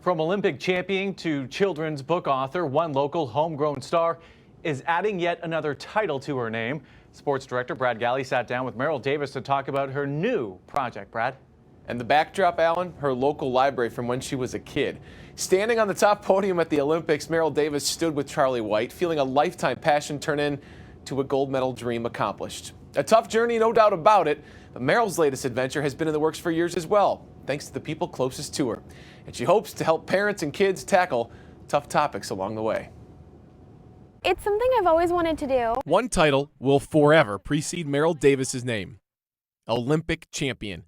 From Olympic champion to children's book author, one local homegrown star is adding yet another title to her name. Sports director Brad Galli sat down with Meryl Davis to talk about her new project. Brad? And the backdrop, Alan, her local library from when she was a kid. Standing on the top podium at the Olympics, Meryl Davis stood with Charlie White, feeling a lifetime passion turn into a gold medal dream accomplished. A tough journey, no doubt about it, but Meryl's latest adventure has been in the works for years as well, thanks to the people closest to her. And she hopes to help parents and kids tackle tough topics along the way. It's something I've always wanted to do. One title will forever precede Meryl Davis's name: Olympic champion.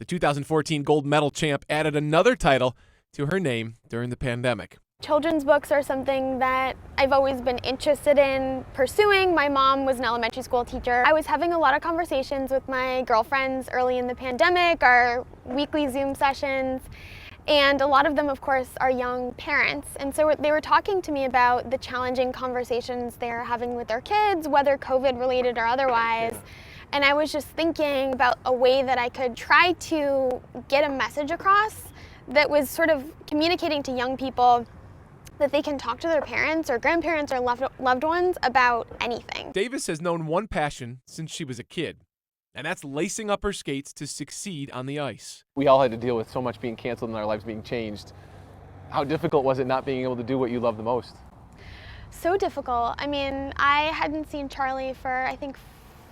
The 2014 gold medal champ added another title to her name during the pandemic. Children's books are something that I've always been interested in pursuing. My mom was an elementary school teacher. I was having a lot of conversations with my girlfriends early in the pandemic, our weekly Zoom sessions, and a lot of them, of course, are young parents. And so they were talking to me about the challenging conversations they're having with their kids, whether COVID related or otherwise. And I was just thinking about a way that I could try to get a message across that was sort of communicating to young people that they can talk to their parents or grandparents or loved ones about anything. Davis has known one passion since she was a kid, and that's lacing up her skates to succeed on the ice. We all had to deal with so much being canceled and our lives being changed. How difficult was it not being able to do what you love the most? So difficult. I mean, I hadn't seen Charlie for, I think,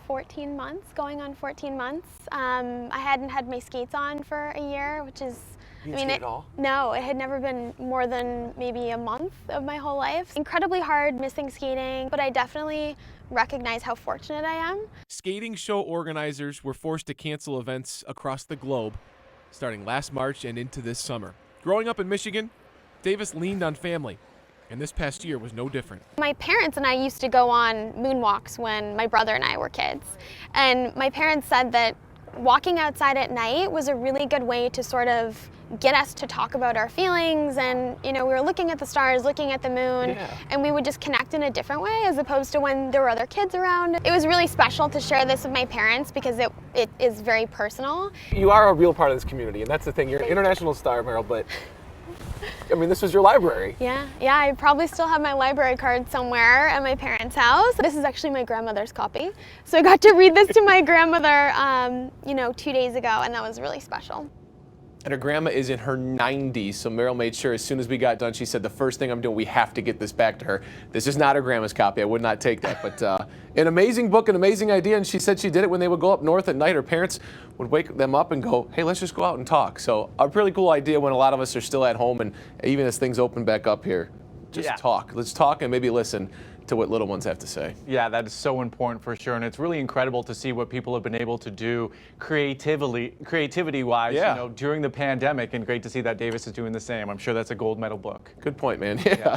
14 months, going on 14 months. I hadn't had my skates on for a year, which is, You didn't skate at all? No, it had never been more than maybe a month of my whole life. Incredibly hard missing skating, but I definitely recognize how fortunate I am. Skating show organizers were forced to cancel events across the globe starting last March and into this summer. Growing up in Michigan, Davis leaned on family, and this past year was no different. My parents and I used to go on moonwalks when my brother and I were kids. And my parents said that walking outside at night was a really good way to sort of get us to talk about our feelings, and we were looking at the stars, looking at the moon, and we would just connect in a different way as opposed to when there were other kids around. It was really special to share this with my parents because it is very personal. You are a real part of this community, and that's the thing. You're an international star, Meryl, but I mean, this was your library. Yeah, I probably still have my library card somewhere at my parents' house. This is actually my grandmother's copy. So I got to read this to my grandmother, 2 days ago, and that was really special. And her grandma is in her 90s, so Meryl made sure as soon as we got done, she said, the first thing I'm doing, we have to get this back to her. This is not her grandma's copy. I would not take that. But an amazing book, an amazing idea, and she said she did it when they would go up north at night. Her parents would wake them up and go, hey, let's just go out and talk. So a really cool idea when a lot of us are still at home, and even as things open back up here, just talk. Let's talk and maybe listen to what little ones have to say. Yeah, that is so important for sure. And it's really incredible to see what people have been able to do creativity-wise, during the pandemic. And great to see that Davis is doing the same. I'm sure that's a gold medal book. Good point, man. Yeah.